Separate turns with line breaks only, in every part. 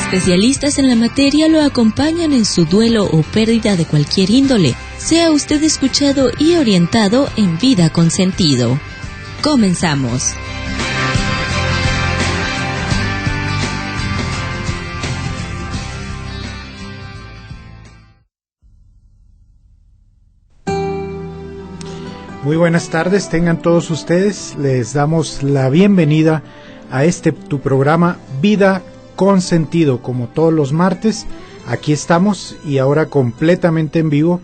Especialistas en la materia lo acompañan en su duelo o pérdida de cualquier índole. Sea usted escuchado y orientado en Vida con Sentido. Comenzamos.
Muy buenas tardes, tengan todos ustedes. Les damos la bienvenida a tu programa Vida con Sentido, como todos los martes. Aquí estamos y ahora completamente en vivo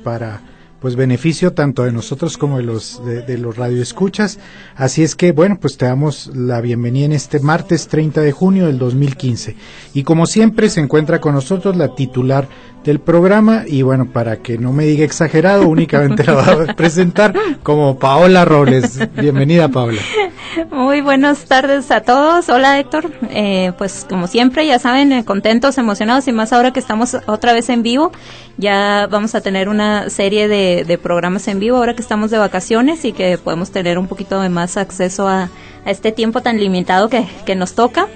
para beneficio tanto de nosotros como de los radioescuchas. Así es que bueno, pues te damos la bienvenida en este martes 30 de junio del 2015. Y como siempre se encuentra con nosotros la titular del programa, y bueno, para que no me diga exagerado, únicamente la voy a presentar como Paola Robles. Bienvenida, Paola.
Muy buenas tardes a todos. Hola, Héctor. Pues como siempre, ya saben, contentos, emocionados, y más ahora que estamos otra vez en vivo. Ya vamos a tener una serie de programas en vivo ahora que estamos de vacaciones y que podemos tener un poquito de más acceso a este tiempo tan limitado que nos toca.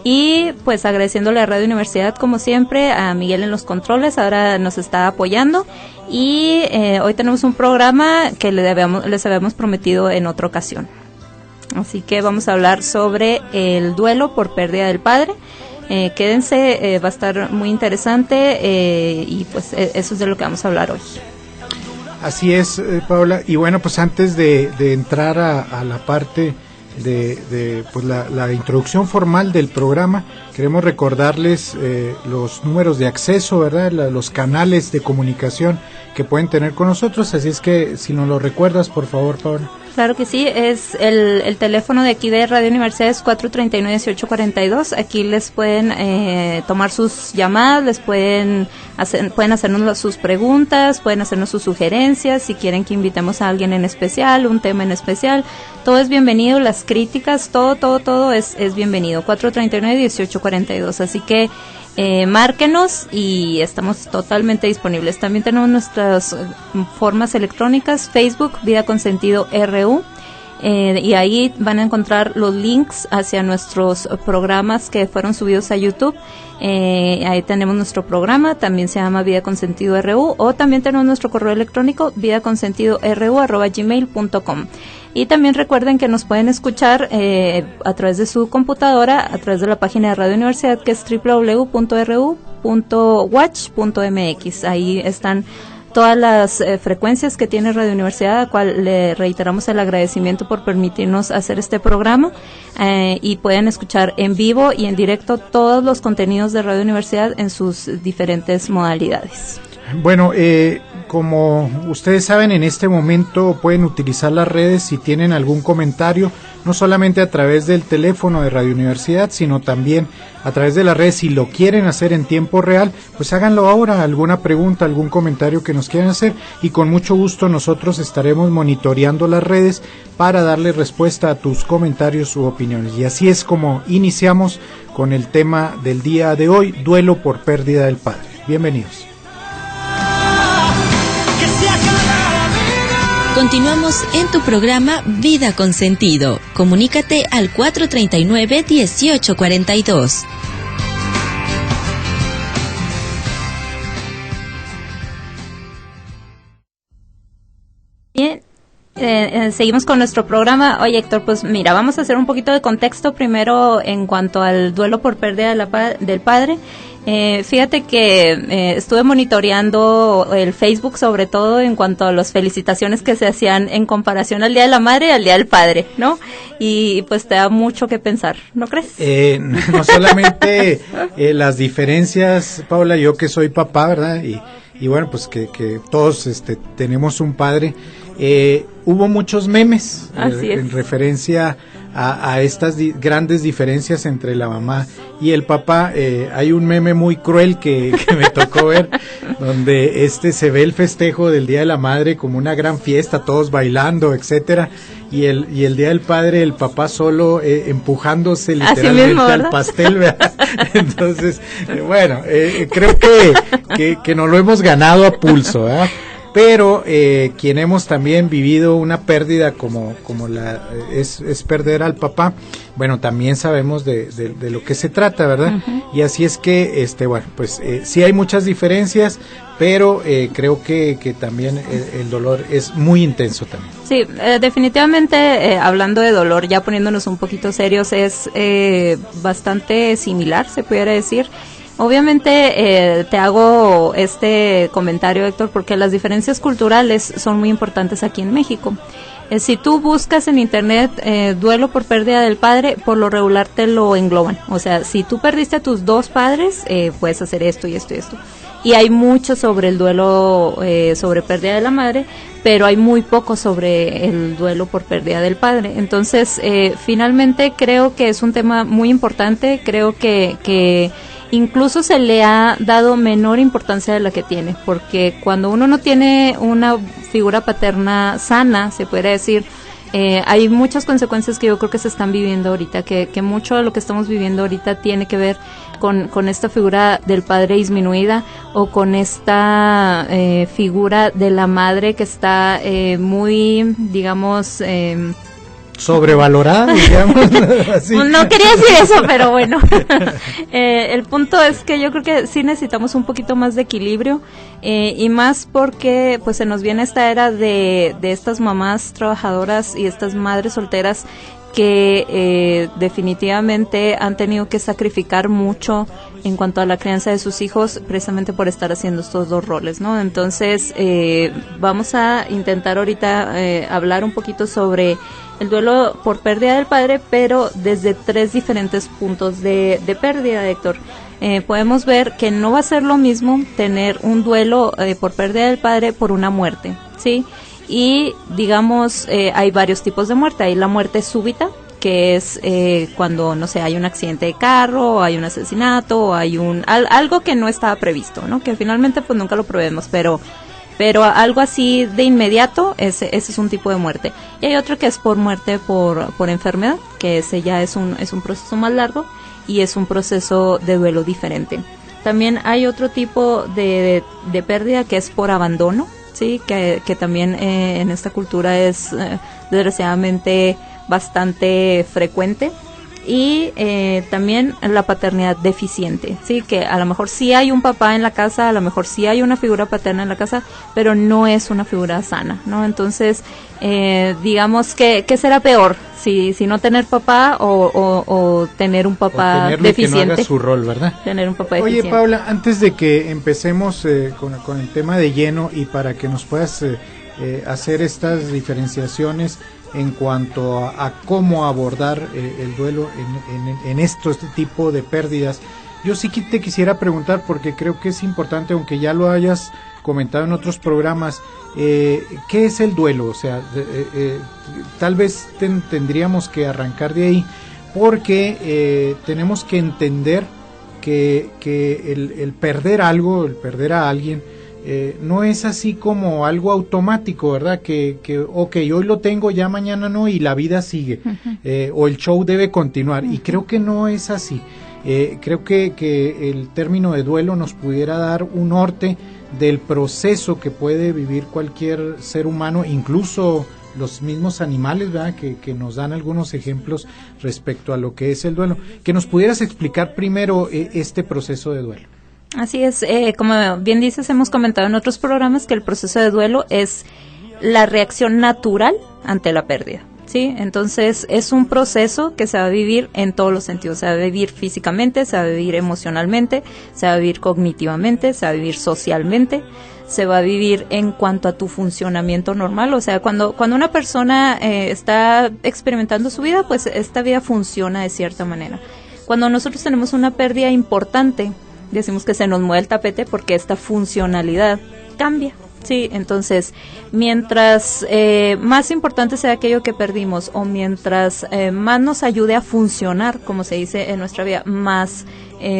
Y pues agradeciéndole a Radio Universidad como siempre, a Miguel en los controles, ahora nos está apoyando. Y hoy tenemos un programa que les habíamos prometido en otra ocasión. Así que vamos a hablar sobre el duelo por pérdida del padre. Quédense, va a estar muy interesante y pues eso es de lo que vamos a hablar hoy.
Así es, Paola. Y bueno, pues antes de entrar a la parte de la introducción formal del programa, queremos recordarles los números de acceso, ¿verdad? Los canales de comunicación que pueden tener con nosotros. Así es que si nos lo recuerdas, por favor, Paola.
Claro que sí, es el teléfono de aquí de Radio Universidad es 439-1842. Aquí les pueden tomar sus llamadas, pueden hacernos sus preguntas, pueden hacernos sus sugerencias, si quieren que invitemos a alguien en especial, un tema en especial, todo es bienvenido, las críticas, todo es bienvenido. 439-1842, así que márquenos y estamos totalmente disponibles. También tenemos nuestras formas electrónicas, Facebook, Vida con Sentido RU, y ahí van a encontrar los links hacia nuestros programas que fueron subidos a YouTube. Ahí tenemos nuestro programa, también se llama Vida con Sentido RU, o también tenemos nuestro correo electrónico vidaconsentidoru@gmail.com. Y también recuerden que nos pueden escuchar a través de su computadora, a través de la página de Radio Universidad, que es www.ru.watch.mx. Ahí están todas las frecuencias que tiene Radio Universidad, a cual le reiteramos el agradecimiento por permitirnos hacer este programa, y pueden escuchar en vivo y en directo todos los contenidos de Radio Universidad en sus diferentes modalidades.
Bueno, como ustedes saben, en este momento pueden utilizar las redes si tienen algún comentario, no solamente a través del teléfono de Radio Universidad, sino también a través de las redes. Si lo quieren hacer en tiempo real, pues háganlo ahora, alguna pregunta, algún comentario que nos quieran hacer, y con mucho gusto nosotros estaremos monitoreando las redes para darle respuesta a tus comentarios u opiniones. Y así es como iniciamos con el tema del día de hoy, duelo por pérdida del padre. Bienvenidos.
Continuamos en tu programa Vida con Sentido. Comunícate al 439-1842.
Bien, seguimos con nuestro programa. Oye, Héctor, pues mira, vamos a hacer un poquito de contexto primero en cuanto al duelo por pérdida del padre. Fíjate que estuve monitoreando el Facebook, sobre todo en cuanto a las felicitaciones que se hacían en comparación al Día de la Madre y al Día del Padre, ¿no? Y pues te da mucho que pensar, ¿no crees?
No solamente las diferencias, Paula, yo que soy papá, ¿verdad? Y bueno, pues que todos tenemos un padre. Hubo muchos memes en referencia a estas grandes diferencias entre la mamá y el papá. Hay un meme muy cruel que me tocó ver, donde se ve el festejo del Día de la Madre como una gran fiesta, todos bailando, etcétera, y el Día del Padre, el papá solo empujándose literalmente mismo, al pastel, ¿verdad? Entonces, bueno, creo que nos lo hemos ganado a pulso, ¿verdad? pero quien hemos también vivido una pérdida como es perder al papá, bueno, también sabemos de lo que se trata, ¿verdad? Uh-huh. Y así es que, bueno, pues sí hay muchas diferencias, pero creo que también el dolor es muy intenso también.
Sí, definitivamente, hablando de dolor, ya poniéndonos un poquito serios, es bastante similar, se pudiera decir. Obviamente te hago este comentario, Héctor, porque las diferencias culturales son muy importantes aquí en México. Si tú buscas en internet duelo por pérdida del padre, por lo regular te lo engloban. O sea, si tú perdiste a tus dos padres, puedes hacer esto y esto y esto. Y hay mucho sobre el duelo sobre pérdida de la madre, pero hay muy poco sobre el duelo por pérdida del padre. Entonces, finalmente creo que es un tema muy importante. Creo que incluso se le ha dado menor importancia de la que tiene, porque cuando uno no tiene una figura paterna sana, se puede decir, hay muchas consecuencias que yo creo que se están viviendo ahorita, que mucho de lo que estamos viviendo ahorita tiene que ver con esta figura del padre disminuida, o con esta figura de la madre que está muy, digamos,
sobrevalorada, digamos. Así.
No quería decir eso, pero bueno. El punto es que yo creo que sí necesitamos un poquito más de equilibrio, y más porque pues se nos viene esta era de estas mamás trabajadoras y estas madres solteras que definitivamente han tenido que sacrificar mucho en cuanto a la crianza de sus hijos, precisamente por estar haciendo estos dos roles, ¿no? Entonces, vamos a intentar ahorita hablar un poquito sobre el duelo por pérdida del padre, pero desde tres diferentes puntos de pérdida, Héctor. Podemos ver que no va a ser lo mismo tener un duelo por pérdida del padre por una muerte, ¿sí? Y digamos, hay varios tipos de muerte. Hay la muerte súbita, que es cuando, no sé, hay un accidente de carro, o hay un asesinato, o hay algo que no estaba previsto, ¿no? Que finalmente pues nunca lo probemos, pero algo así de inmediato, ese es un tipo de muerte. Y hay otro que es por muerte por enfermedad, que ese ya es un proceso más largo y es un proceso de duelo diferente. También hay otro tipo de pérdida que es por abandono, sí, que también en esta cultura es desgraciadamente bastante frecuente. Y también la paternidad deficiente, sí, que a lo mejor sí hay un papá en la casa, a lo mejor sí hay una figura paterna en la casa, pero no es una figura sana, ¿no? Entonces, digamos que ¿qué será peor? Si no tener papá o tener un papá deficiente. Que no haga
su rol, ¿verdad?
Tener un papá deficiente.
Oye, Paula, antes de que empecemos con el tema de lleno, y para que nos puedas hacer estas diferenciaciones en cuanto a cómo abordar el duelo en este tipo de pérdidas, yo sí que te quisiera preguntar, porque creo que es importante, aunque ya lo hayas comentado en otros programas, ¿qué es el duelo? O sea, tal vez tendríamos que arrancar de ahí, porque tenemos que entender que el perder algo, el perder a alguien, no es así como algo automático, ¿verdad? Que okay, hoy lo tengo, ya mañana no, y la vida sigue, o el show debe continuar, y creo que no es así. Creo que el término de duelo nos pudiera dar un norte del proceso que puede vivir cualquier ser humano, incluso los mismos animales, ¿verdad? Que nos dan algunos ejemplos respecto a lo que es el duelo. Que nos pudieras explicar primero este proceso de duelo.
Así es, como bien dices, hemos comentado en otros programas que el proceso de duelo es la reacción natural ante la pérdida, ¿sí? Entonces es un proceso que se va a vivir en todos los sentidos, se va a vivir físicamente, se va a vivir emocionalmente, se va a vivir cognitivamente, se va a vivir socialmente, se va a vivir en cuanto a tu funcionamiento normal. O sea, cuando una persona está experimentando su vida, pues esta vida funciona de cierta manera. Cuando nosotros tenemos una pérdida importante, decimos que se nos mueve el tapete porque esta funcionalidad cambia, ¿sí? Entonces, mientras más importante sea aquello que perdimos, o mientras más nos ayude a funcionar, como se dice en nuestra vida, más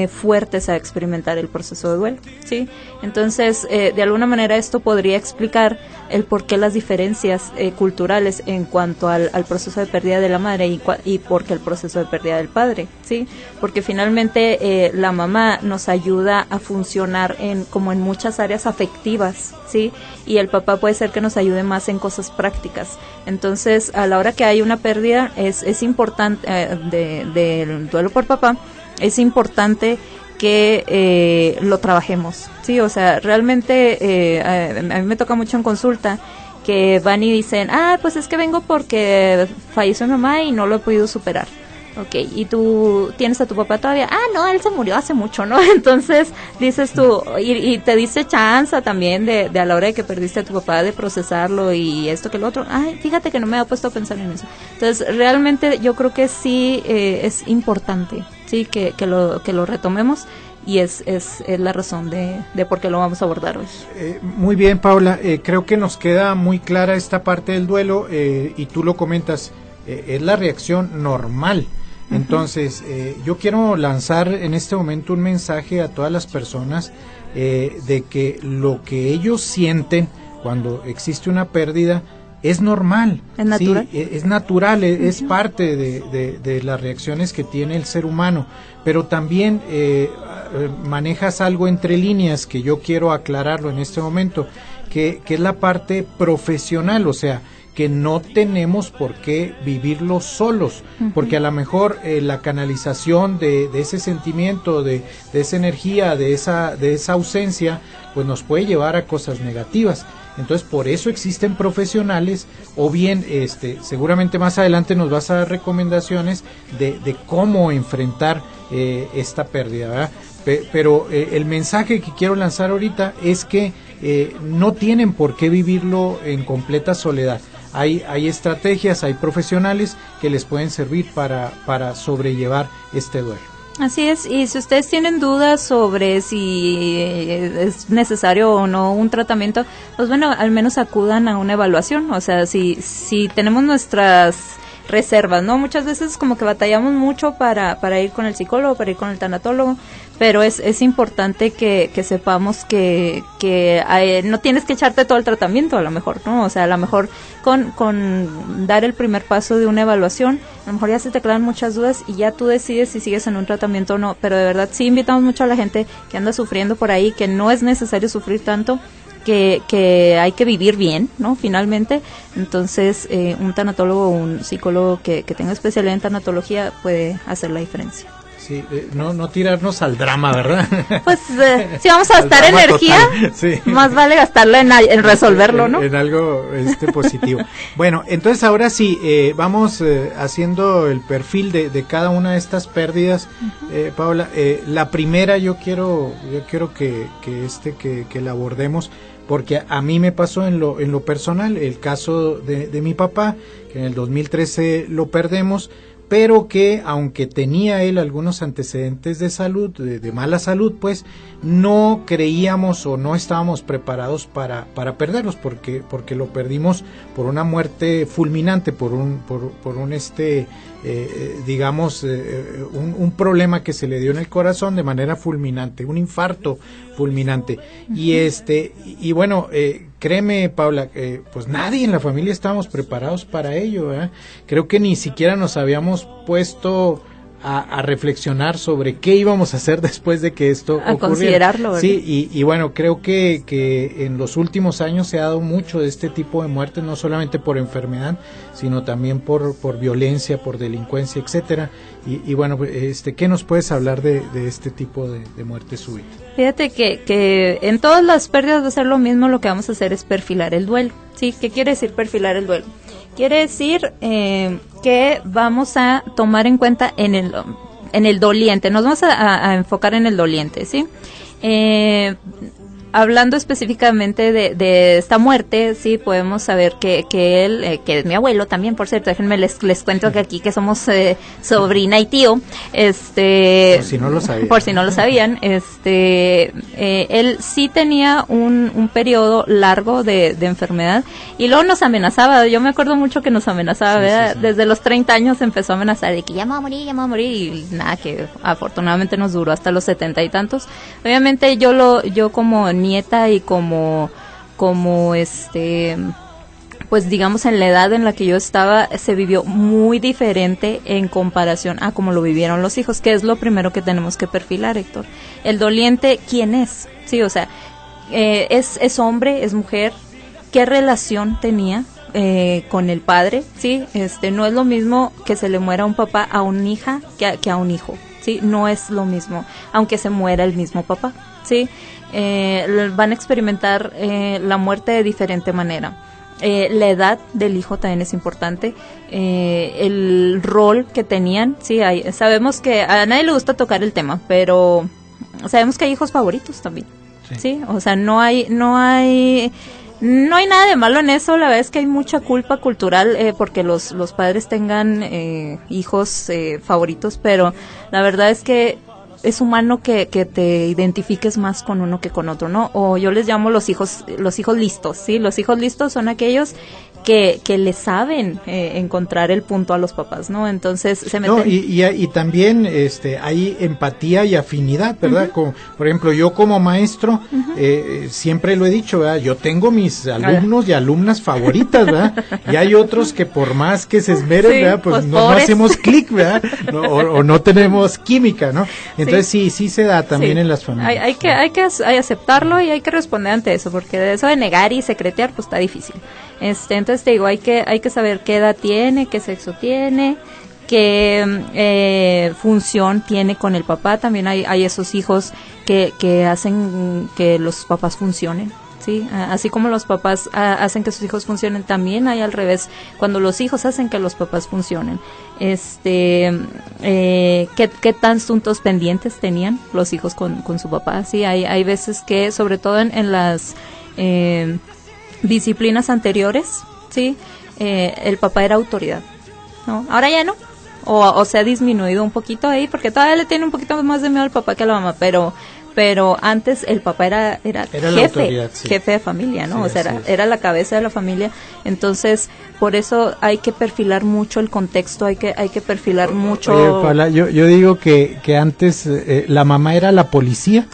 fuerte se va a experimentar el proceso de duelo, ¿sí? Entonces, de alguna manera esto podría explicar el por qué las diferencias culturales en cuanto al proceso de pérdida de la madre y por qué el proceso de pérdida del padre, ¿sí? Porque finalmente la mamá nos ayuda a funcionar como en muchas áreas afectivas, ¿sí? y el papá puede ser que nos ayude más en cosas prácticas. Entonces, a la hora que hay una pérdida, es importante, del duelo por papá, es importante que lo trabajemos, sí, o sea, realmente a mí me toca mucho en consulta que van y dicen, pues es que vengo porque falleció mi mamá y no lo he podido superar. Okay, y tú tienes a tu papá todavía, no, él se murió hace mucho, ¿no? Entonces dices tú, y te dice chance también de a la hora de que perdiste a tu papá de procesarlo y esto que lo otro, fíjate que no me había puesto a pensar en eso. Entonces realmente yo creo que sí es importante, sí, que lo retomemos, y es la razón de por qué lo vamos a abordar hoy.
Muy bien, Paula, creo que nos queda muy clara esta parte del duelo, y tú lo comentas, es la reacción normal. Entonces, yo quiero lanzar en este momento un mensaje a todas las personas de que lo que ellos sienten cuando existe una pérdida es normal.
¿Es natural?
Sí, es natural, es parte de las reacciones que tiene el ser humano, pero también manejas algo entre líneas que yo quiero aclararlo en este momento, que es la parte profesional, o sea, que no tenemos por qué vivirlo solos, porque a lo mejor la canalización de ese sentimiento, de esa energía, de esa ausencia, pues nos puede llevar a cosas negativas. Entonces, por eso existen profesionales, o bien, seguramente más adelante nos vas a dar recomendaciones de cómo enfrentar esta pérdida, ¿verdad? Pero el mensaje que quiero lanzar ahorita es que no tienen por qué vivirlo en completa soledad. Hay estrategias, hay profesionales que les pueden servir para sobrellevar este duelo.
Así es, y si ustedes tienen dudas sobre si es necesario o no un tratamiento, pues bueno, al menos acudan a una evaluación. O sea, si tenemos nuestras reservas, ¿no? Muchas veces como que batallamos mucho para ir con el psicólogo, para ir con el tanatólogo, pero es importante que sepamos que no tienes que echarte todo el tratamiento, a lo mejor, ¿no? O sea, a lo mejor con dar el primer paso de una evaluación, a lo mejor ya se te quedan muchas dudas y ya tú decides si sigues en un tratamiento o no, pero de verdad sí invitamos mucho a la gente que anda sufriendo por ahí, que no es necesario sufrir tanto, que hay que vivir bien, ¿no? Finalmente, entonces un tanatólogo o un psicólogo que tenga especialidad en tanatología puede hacer la diferencia.
Sí, no tirarnos al drama, ¿verdad?
Pues si vamos a gastar energía, sí, más vale gastarla en resolverlo, ¿no?
En algo positivo. Bueno, entonces ahora sí, vamos haciendo el perfil de cada una de estas pérdidas, Paula. La primera yo quiero que la abordemos, porque a mí me pasó en lo personal, el caso de mi papá, que en el 2013 lo perdemos, pero que aunque tenía él algunos antecedentes de salud, de mala salud, pues no creíamos o no estábamos preparados para perderlos, porque lo perdimos por una muerte fulminante, por un problema que se le dio en el corazón de manera fulminante, un infarto fulminante. Y bueno, créeme, Paula, pues nadie en la familia estábamos preparados para ello, ¿eh? Creo que ni siquiera nos habíamos puesto a reflexionar sobre qué íbamos a hacer después de que esto ocurriera.
Considerarlo, ¿verdad?
Sí, y bueno, creo que en los últimos años se ha dado mucho de este tipo de muertes, no solamente por enfermedad, sino también por violencia, por delincuencia, etcétera. Y bueno, ¿qué nos puedes hablar de este tipo de muerte súbita?
Fíjate que en todas las pérdidas va a ser lo mismo. Lo que vamos a hacer es perfilar el duelo. ¿Sí? ¿Qué quiere decir perfilar el duelo? Quiere decir que vamos a tomar en cuenta en el doliente. Nos vamos a enfocar en el doliente, ¿sí? Hablando específicamente de esta muerte, sí, podemos saber que él, que es mi abuelo también, por cierto, déjenme les cuento que aquí que somos sobrina y tío,
por si no lo sabían,
él sí tenía un periodo largo de enfermedad y luego nos amenazaba. Yo me acuerdo mucho que nos amenazaba, ¿verdad? Sí. Desde los 30 años empezó a amenazar de que ya me voy a morir, y nada, que afortunadamente nos duró hasta los 70 y tantos. Obviamente yo como nieta y como pues digamos en la edad en la que yo estaba, se vivió muy diferente en comparación a cómo lo vivieron los hijos, que es lo primero que tenemos que perfilar, Héctor. El doliente, ¿quién es? Sí, o sea, es hombre, es mujer, qué relación tenía con el padre, ¿sí? No es lo mismo que se le muera un papá a una hija que a un hijo, ¿sí? No es lo mismo, aunque se muera el mismo papá, ¿sí? Van a experimentar la muerte de diferente manera. La edad del hijo también es importante, el rol que tenían, ¿sí? Sabemos que a nadie le gusta tocar el tema, pero sabemos que hay hijos favoritos también, ¿sí? O sea, no hay nada de malo en eso. La verdad es que hay mucha culpa cultural porque los padres tengan hijos favoritos, pero la verdad es que es humano que te identifiques más con uno que con otro, ¿no? O yo les llamo los hijos listos, ¿sí? Los hijos listos son aquellos que le saben encontrar el punto a los papás, ¿no? Entonces se meten...
No, y también hay empatía y afinidad, ¿verdad? Como, por ejemplo, yo como maestro siempre lo he dicho, ¿verdad? Yo tengo mis alumnos y alumnas favoritas, ¿verdad? Y hay otros que por más que se esmeren, sí, ¿verdad? Pues no hacemos clic, ¿verdad? O no tenemos química, ¿no? Entonces sí se da también en las familias.
Hay que aceptarlo y hay que responder ante eso, porque de eso de negar y secretear, pues está difícil. Entonces te digo, hay que saber qué edad tiene, qué sexo tiene, qué función tiene con el papá. También hay esos hijos que hacen que los papás funcionen, ¿sí? Así como los papás hacen que sus hijos funcionen, también hay al revés, cuando los hijos hacen que los papás funcionen. ¿Qué tan asuntos pendientes tenían los hijos con su papá? Sí, hay veces que, sobre todo en las disciplinas anteriores, sí, el papá era autoridad, ¿no? Ahora ya no, o se ha disminuido un poquito ahí, porque todavía le tiene un poquito más de miedo al papá que a la mamá, pero antes el papá era jefe de familia, ¿no? Sí, o sea, era la cabeza de la familia. Entonces, por eso hay que perfilar mucho el contexto, hay que perfilar mucho.
Oye, Paula, yo digo que antes la mamá era la policía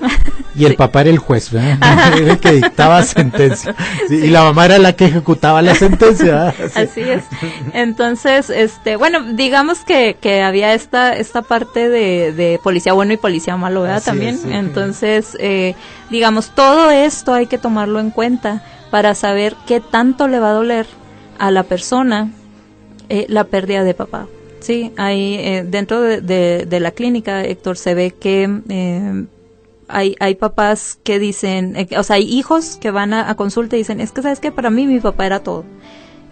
y el papá era el juez, ¿verdad? Era el que dictaba sentencia. Sí, y la mamá era la que ejecutaba la sentencia, ¿verdad? Sí.
Así es. Entonces, bueno, digamos que había esta parte de policía bueno y policía malo, ¿verdad? Así también. Es, sí. Entonces, digamos, todo esto hay que tomarlo en cuenta para saber qué tanto le va a doler a la persona la pérdida de papá. Sí, hay dentro de la clínica, Héctor, se ve que hay papás que dicen, o sea, hay hijos que van a consulta y dicen, es que sabes que para mí mi papá era todo.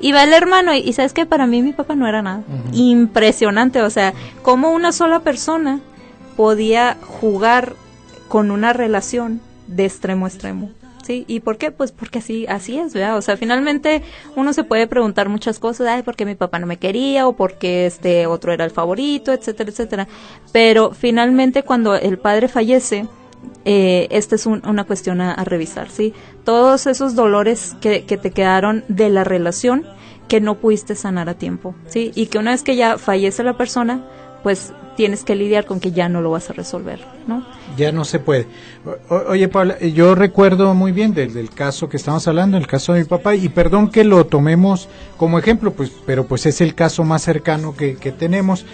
Y va el hermano y sabes que para mí mi papá no era nada. Uh-huh. Impresionante, o sea, cómo una sola persona podía jugar con una relación de extremo a extremo. ¿Sí? ¿Y por qué? Pues porque así es, ¿verdad? O sea, finalmente uno se puede preguntar muchas cosas, ay, porque mi papá no me quería, o porque este otro era el favorito, etcétera, etcétera. Pero finalmente cuando el padre fallece, esta es una cuestión a revisar, ¿sí? Todos esos dolores que te quedaron de la relación que no pudiste sanar a tiempo, ¿sí? Y que una vez que ya fallece la persona, pues tienes que lidiar con que ya no lo vas a resolver, ¿no?
Ya no se puede. Oye, Paula, yo recuerdo muy bien del caso que estamos hablando, el caso de mi papá, y perdón que lo tomemos como ejemplo, pues, pero pues es el caso más cercano que tenemos.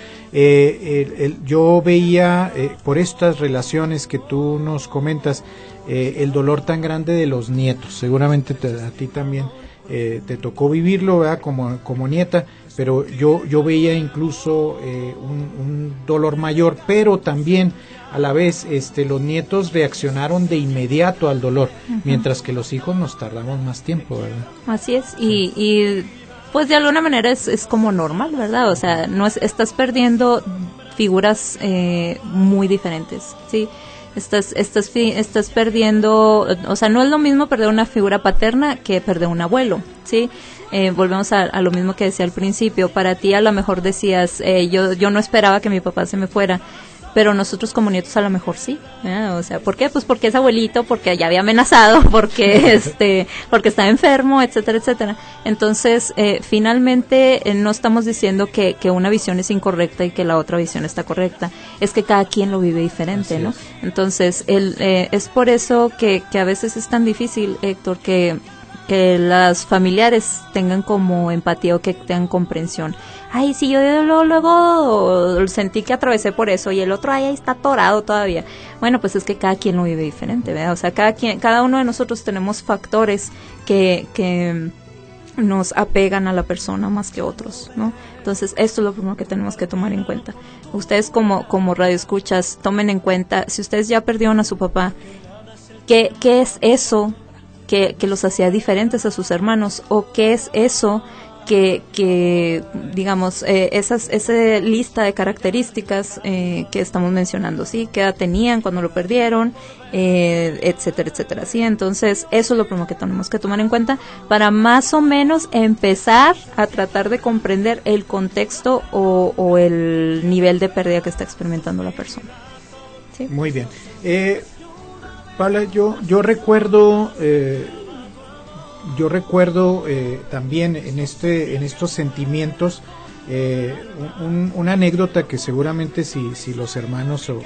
Yo veía, por estas relaciones que tú nos comentas, el dolor tan grande de los nietos. Seguramente a ti también te tocó vivirlo, ¿verdad? Como nieta, pero yo veía incluso un dolor mayor, pero también a la vez los nietos reaccionaron de inmediato al dolor, uh-huh, mientras que los hijos nos tardamos más tiempo, ¿verdad?
Así es, y pues de alguna manera es como normal, ¿verdad? O sea, estás perdiendo figuras muy diferentes, ¿sí? Estás perdiendo, o sea, no es lo mismo perder una figura paterna que perder un abuelo, ¿sí? Volvemos a lo mismo que decía al principio. Para ti a lo mejor decías, yo no esperaba que mi papá se me fuera, pero nosotros como nietos a lo mejor sí, o sea, ¿por qué? Pues porque es abuelito, porque ya había amenazado, porque porque está enfermo, etcétera, etcétera. Entonces, finalmente no estamos diciendo que una visión es incorrecta y que la otra visión está correcta, es que cada quien lo vive diferente, ¿no? Entonces, es por eso que a veces es tan difícil, Héctor, que las familiares tengan como empatía o que tengan comprensión. Ay, sí, yo luego sentí que atravesé por eso y el otro ahí está atorado todavía. Bueno, pues es que cada quien lo vive diferente, ¿verdad? O sea, cada uno de nosotros tenemos factores que nos apegan a la persona más que otros, ¿no? Entonces, esto es lo primero que tenemos que tomar en cuenta. Ustedes como radioescuchas, tomen en cuenta, si ustedes ya perdieron a su papá, ¿qué es eso que los hacía diferentes a sus hermanos? ¿O qué es eso que digamos, esa lista de características que estamos mencionando, ¿sí? ¿Qué edad tenían cuando lo perdieron? Etcétera, etcétera, ¿sí? Entonces, eso es lo primero que tenemos que tomar en cuenta para más o menos empezar a tratar de comprender el contexto o el nivel de pérdida que está experimentando la persona, ¿sí?
Muy bien. Paula, yo recuerdo también en estos sentimientos una anécdota que seguramente si los hermanos o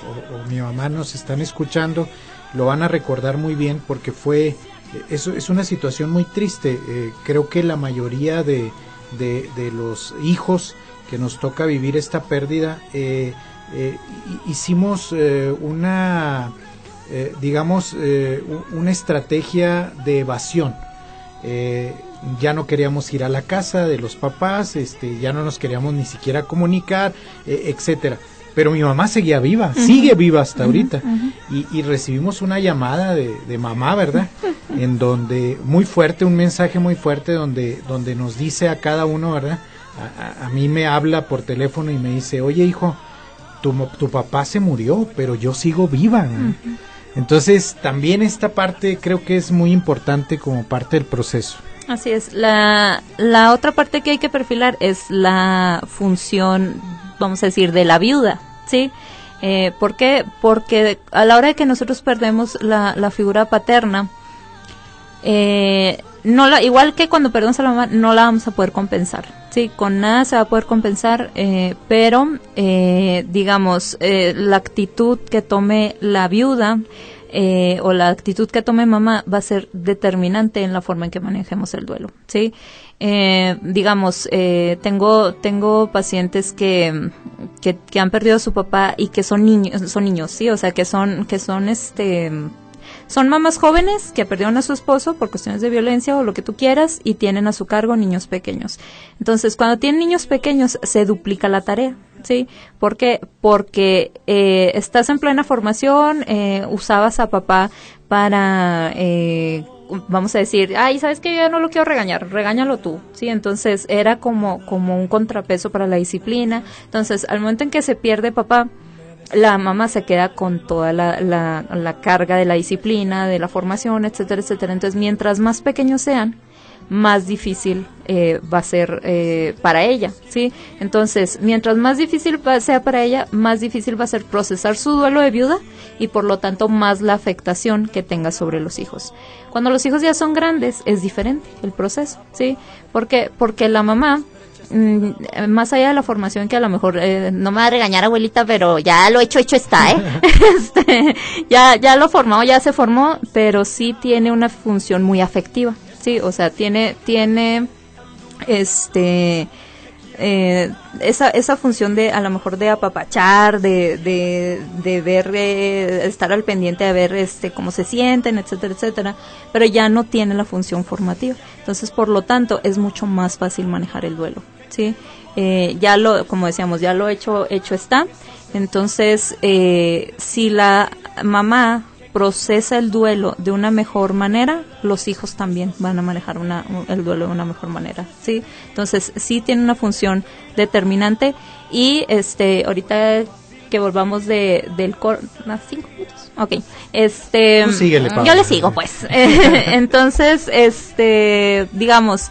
mi mamá nos están escuchando lo van a recordar muy bien, porque es una situación muy triste. Creo que la mayoría de los hijos que nos toca vivir esta pérdida hicimos una estrategia de evasión. Ya no queríamos ir a la casa de los papás, ya no nos queríamos ni siquiera comunicar, etcétera. Pero mi mamá seguía viva, sigue viva hasta ahorita. Y recibimos una llamada de mamá, ¿verdad? En donde, muy fuerte, un mensaje muy fuerte donde nos dice a cada uno, ¿verdad? A mí me habla por teléfono y me dice, oye hijo, tu papá se murió, pero yo sigo viva, ¿no? Entonces, también esta parte creo que es muy importante como parte del proceso.
Así es. La otra parte que hay que perfilar es la función, vamos a decir, de la viuda, ¿sí? ¿Por qué? Porque a la hora de que nosotros perdemos la figura paterna, igual que cuando perdemos a la mamá, no la vamos a poder compensar, ¿sí? Con nada se va a poder compensar, pero digamos, la actitud que tome la viuda o la actitud que tome mamá va a ser determinante en la forma en que manejemos el duelo, ¿sí? Digamos, tengo pacientes que han perdido a su papá y que son niños, ¿sí? O sea, que son mamás jóvenes que perdieron a su esposo por cuestiones de violencia o lo que tú quieras y tienen a su cargo niños pequeños. Entonces, cuando tienen niños pequeños, se duplica la tarea, ¿sí? ¿Por qué? Porque estás en plena formación, usabas a papá para, vamos a decir, ay, ¿sabes qué? Yo no lo quiero regañar, regáñalo tú, ¿sí? Entonces, era como un contrapeso para la disciplina. Entonces, al momento en que se pierde papá, la mamá se queda con toda la carga de la disciplina, de la formación, etcétera, etcétera. Entonces, mientras más pequeños sean, más difícil va a ser para ella, ¿sí? Entonces, mientras más difícil sea para ella, más difícil va a ser procesar su duelo de viuda y, por lo tanto, más la afectación que tenga sobre los hijos. Cuando los hijos ya son grandes, es diferente el proceso, ¿sí? Porque la mamá, más allá de la formación, que a lo mejor no me va a regañar abuelita, pero ya lo hecho está, ya lo formó, ya se formó, pero sí tiene una función muy afectiva, sí, o sea, tiene esa función de, a lo mejor, de apapachar, de ver, estar al pendiente de ver cómo se sienten, etcétera, etcétera, pero ya no tiene la función formativa. Entonces, por lo tanto, es mucho más fácil manejar el duelo, ¿sí? Como decíamos, ya lo hecho está. Entonces, si la mamá procesa el duelo de una mejor manera, los hijos también van a manejar el duelo de una mejor manera, ¿sí? Entonces, sí tiene una función determinante. Y ahorita que volvamos del 5 minutos. Okay.
Síguele, Pablo.
Yo le sigo, pues. Entonces, digamos,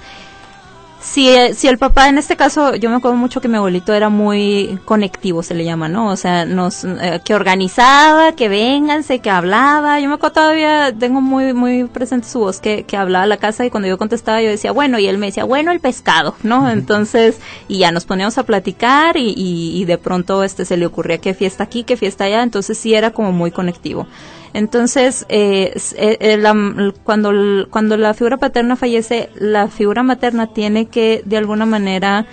si el papá, en este caso, yo me acuerdo mucho que mi abuelito era muy conectivo, se le llama, ¿no? O sea, que organizaba, que vénganse, que hablaba. Yo me acuerdo, todavía tengo muy, muy presente su voz, que hablaba a la casa, y cuando yo contestaba yo decía, bueno, y él me decía, bueno, el pescado, ¿no? Entonces, y ya nos poníamos a platicar y de pronto se le ocurría qué fiesta aquí, qué fiesta allá. Entonces sí era como muy conectivo. Entonces, cuando la figura paterna fallece, la figura materna tiene que, de alguna manera,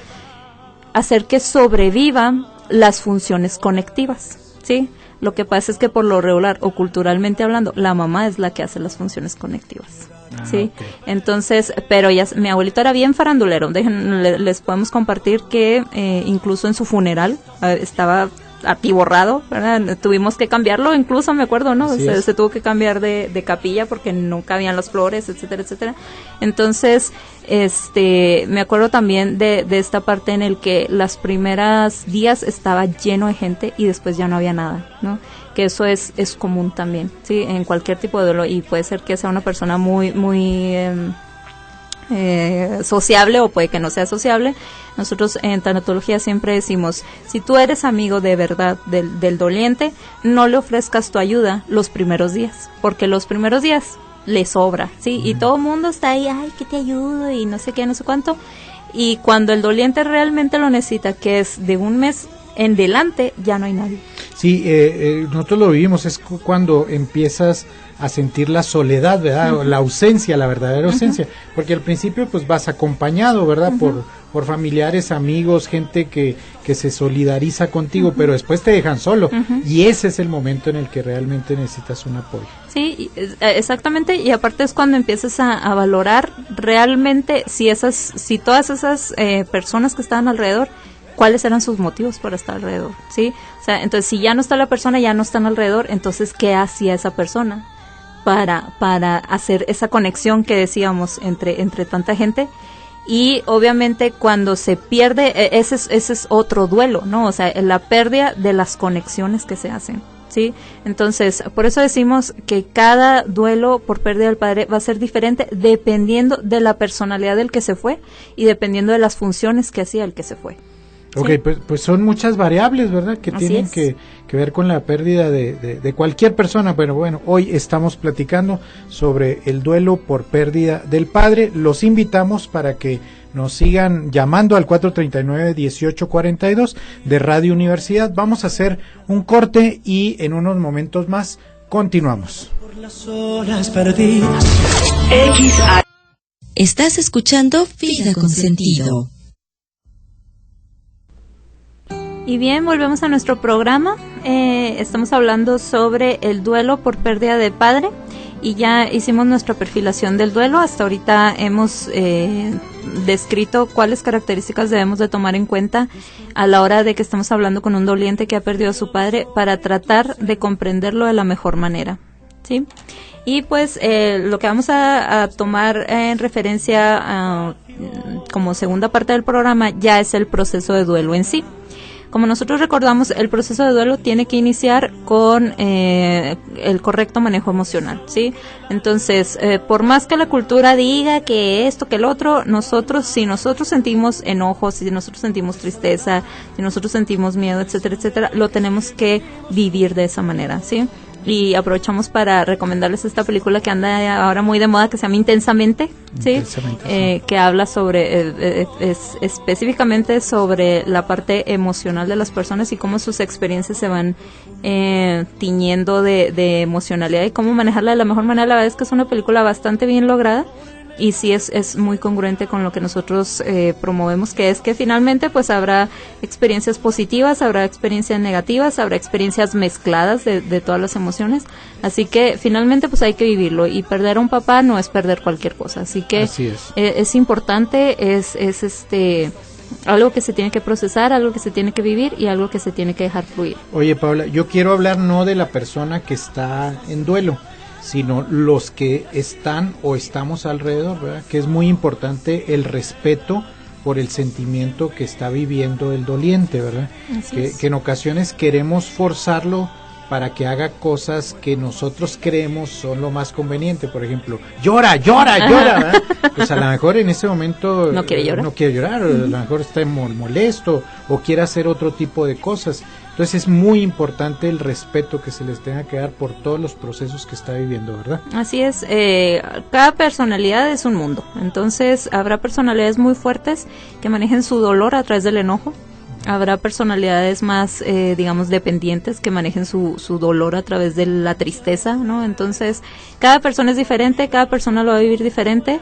hacer que sobrevivan las funciones conectivas, ¿sí? Lo que pasa es que por lo regular, o culturalmente hablando, la mamá es la que hace las funciones conectivas. Sí, okay. Entonces, pero mi abuelito era bien farandulero. Les podemos compartir que incluso en su funeral estaba atiborrado, ¿verdad? Tuvimos que cambiarlo, incluso me acuerdo, ¿no? Se tuvo que cambiar de capilla porque no cabían las flores, etcétera, etcétera. Entonces, me acuerdo también de esta parte en el que las primeras días estaba lleno de gente y después ya no había nada, ¿no? Que eso es común también, sí, en cualquier tipo de duelo, y puede ser que sea una persona muy sociable, o puede que no sea sociable. Nosotros en tanatología siempre decimos, si tú eres amigo de verdad del doliente, no le ofrezcas tu ayuda los primeros días, porque los primeros días le sobra, sí, y todo el mundo está ahí, ay, que te ayudo, y no sé qué, no sé cuánto, y cuando el doliente realmente lo necesita, que es de un mes en delante, ya no hay nadie.
Sí, nosotros lo vivimos, es cuando empiezas a sentir la soledad, ¿verdad? Uh-huh. La ausencia, la verdadera ausencia, uh-huh. Porque al principio pues vas acompañado, ¿verdad? Uh-huh. por familiares, amigos, gente que se solidariza contigo, uh-huh. Pero después te dejan solo, uh-huh. Y ese es el momento en el que realmente necesitas un apoyo.
Sí, exactamente, y aparte es cuando empiezas a valorar realmente si todas esas personas que estaban alrededor, cuáles eran sus motivos para estar alrededor, ¿sí? O sea, entonces si ya no está la persona, ya no están alrededor, entonces ¿qué hacía esa persona para hacer esa conexión que decíamos entre tanta gente? Y obviamente cuando se pierde, ese es otro duelo, ¿no? O sea, la pérdida de las conexiones que se hacen, ¿sí? Entonces, por eso decimos que cada duelo por pérdida del padre va a ser diferente dependiendo de la personalidad del que se fue y dependiendo de las funciones que hacía el que se fue.
Ok, sí. Pues son muchas variables, ¿verdad? Que así tienen que ver con la pérdida de cualquier persona. Pero bueno, hoy estamos platicando sobre el duelo por pérdida del padre. Los invitamos para que nos sigan llamando al 439-1842 de Radio Universidad. Vamos a hacer un corte y en unos momentos más continuamos. Por las horas perdidas.
Estás escuchando Vida con Sentido.
Y bien, volvemos a nuestro programa. Estamos hablando sobre el duelo por pérdida de padre y ya hicimos nuestra perfilación del duelo. Hasta ahorita hemos descrito cuáles características debemos de tomar en cuenta a la hora de que estamos hablando con un doliente que ha perdido a su padre para tratar de comprenderlo de la mejor manera, ¿sí? Y pues lo que vamos a tomar en referencia como segunda parte del programa ya es el proceso de duelo en sí. Como nosotros recordamos, el proceso de duelo tiene que iniciar con el correcto manejo emocional, ¿sí? Entonces, por más que la cultura diga que esto, que el otro, si nosotros sentimos enojos, si nosotros sentimos tristeza, si nosotros sentimos miedo, etcétera, etcétera, lo tenemos que vivir de esa manera, ¿sí? Y aprovechamos para recomendarles esta película que anda ahora muy de moda, que se llama Intensamente, ¿sí? Intensamente, sí. Que habla sobre, específicamente sobre la parte emocional de las personas y cómo sus experiencias se van tiñendo de emocionalidad y cómo manejarla de la mejor manera. La verdad es que es una película bastante bien lograda. Y sí es muy congruente con lo que nosotros promovemos, que es que finalmente pues habrá experiencias positivas, habrá experiencias negativas, habrá experiencias mezcladas de todas las emociones, así que finalmente pues hay que vivirlo, y perder a un papá no es perder cualquier cosa, así que es importante, es algo que se tiene que procesar, algo que se tiene que vivir y algo que se tiene que dejar fluir.
Oye, Paula, yo quiero hablar no de la persona que está en duelo, sino los que están o estamos alrededor, ¿verdad? Que es muy importante el respeto por el sentimiento que está viviendo el doliente, ¿verdad? Que en ocasiones queremos forzarlo para que haga cosas que nosotros creemos son lo más conveniente. Por ejemplo, llora, ¿verdad? Pues a lo mejor en ese momento no quiere llorar, a lo mejor está molesto o quiere hacer otro tipo de cosas. Entonces es muy importante el respeto que se les tenga que dar por todos los procesos que está viviendo, ¿verdad? Así es,
cada personalidad es un mundo, entonces habrá personalidades muy fuertes que manejen su dolor a través del enojo, Habrá personalidades más, digamos, dependientes que manejen su dolor a través de la tristeza, ¿no? Entonces, cada persona es diferente, cada persona lo va a vivir diferente.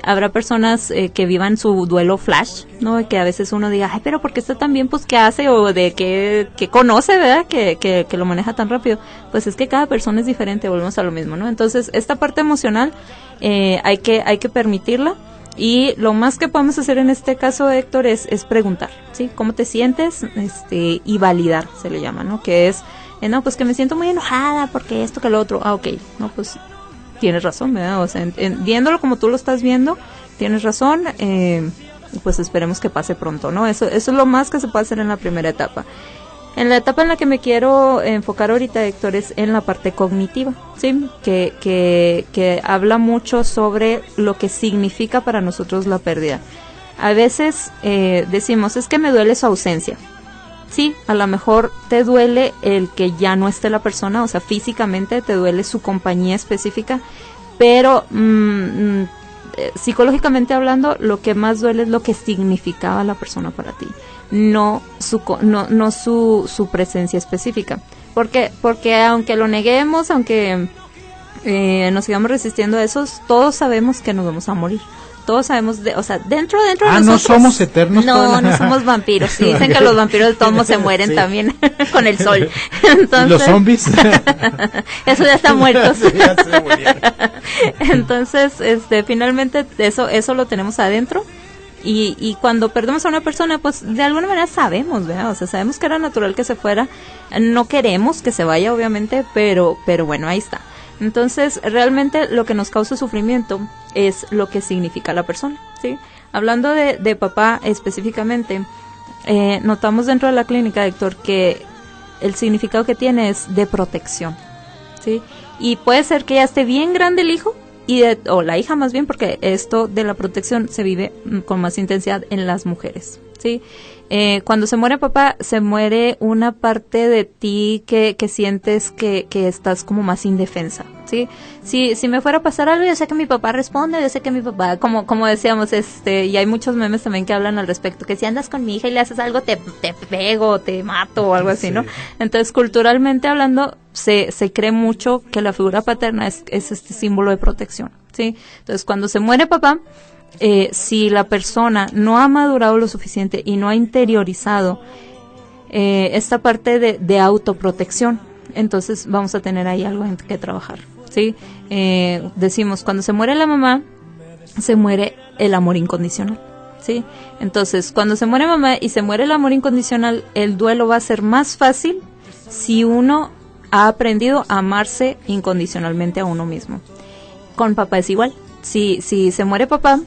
Habrá personas que vivan su duelo flash, ¿no? Que a veces uno diga, ay, pero ¿por qué está tan bien? Pues, ¿qué hace? O de qué conoce, ¿verdad? Que lo maneja tan rápido. Pues es que cada persona es diferente, volvemos a lo mismo, ¿no? Entonces, esta parte emocional hay que permitirla. Y lo más que podemos hacer en este caso, Héctor, es preguntar, ¿sí? ¿Cómo te sientes? Y validar, se le llama, ¿no? Que es, no, pues que me siento muy enojada porque esto que lo otro. Ah, ok, no, pues tienes razón, ¿verdad? O sea, viéndolo como tú lo estás viendo, tienes razón, pues esperemos que pase pronto, ¿no? Eso es lo más que se puede hacer en la primera etapa. En la etapa en la que me quiero enfocar ahorita, Héctor, es en la parte cognitiva, ¿sí? Que habla mucho sobre lo que significa para nosotros la pérdida. A veces decimos, es que me duele su ausencia. Sí, a lo mejor te duele el que ya no esté la persona, o sea, físicamente te duele su compañía específica, pero psicológicamente hablando, lo que más duele es lo que significaba la persona para ti, no su presencia específica. ¿Por qué? Porque aunque lo neguemos, aunque nos sigamos resistiendo a eso, todos sabemos que nos vamos a morir. Todos sabemos, o sea, dentro de nosotros.
¿No somos eternos?
No somos vampiros. Sí, dicen que los vampiros de todos modos se mueren también con el sol. Entonces,
¿y los zombies?
Eso ya están muertos.
Ya se murieron.
Entonces, finalmente eso lo tenemos adentro. Y cuando perdemos a una persona, pues de alguna manera sabemos, ¿verdad? O sea, sabemos que era natural que se fuera. No queremos que se vaya, obviamente, pero bueno, ahí está. Entonces, realmente lo que nos causa sufrimiento es lo que significa la persona, ¿sí? Hablando de papá específicamente, notamos dentro de la clínica, Héctor, que el significado que tiene es de protección, ¿sí? Y puede ser que ya esté bien grande el hijo, o la hija más bien, porque esto de la protección se vive con más intensidad en las mujeres, ¿sí? Cuando se muere papá, se muere una parte de ti que sientes que estás como más indefensa, ¿sí? Si me fuera a pasar algo, yo sé que mi papá responde, yo sé que mi papá, como decíamos, y hay muchos memes también que hablan al respecto, que si andas con mi hija y le haces algo, te pego, te mato o algo así, sí, ¿no? Entonces, culturalmente hablando, se cree mucho que la figura paterna es este símbolo de protección, ¿sí? Entonces, cuando se muere papá, si la persona no ha madurado lo suficiente y no ha interiorizado esta parte de autoprotección, entonces vamos a tener ahí algo en que trabajar, ¿sí? Decimos, cuando se muere la mamá, se muere el amor incondicional, ¿sí? Entonces, cuando se muere mamá y se muere el amor incondicional, el duelo va a ser más fácil si uno ha aprendido a amarse incondicionalmente a uno mismo. Con papá es igual. Si se muere papá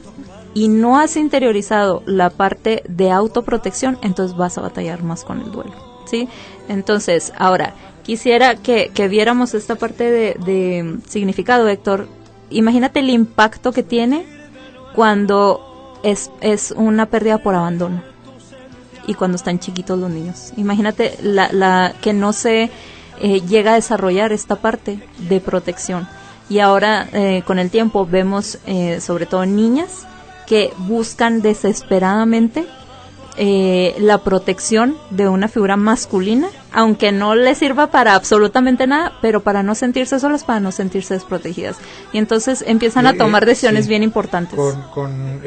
y no has interiorizado la parte de autoprotección, entonces vas a batallar más con el duelo, ¿sí? Entonces, ahora, quisiera que viéramos esta parte de significado, Héctor. Imagínate el impacto que tiene cuando es una pérdida por abandono y cuando están chiquitos los niños. Imagínate la que no se llega a desarrollar esta parte de protección. Y ahora, con el tiempo, vemos sobre todo niñas que buscan desesperadamente la protección de una figura masculina, aunque no les sirva para absolutamente nada, pero para no sentirse solas, para no sentirse desprotegidas. Y entonces empiezan a tomar decisiones, sí, bien importantes. Con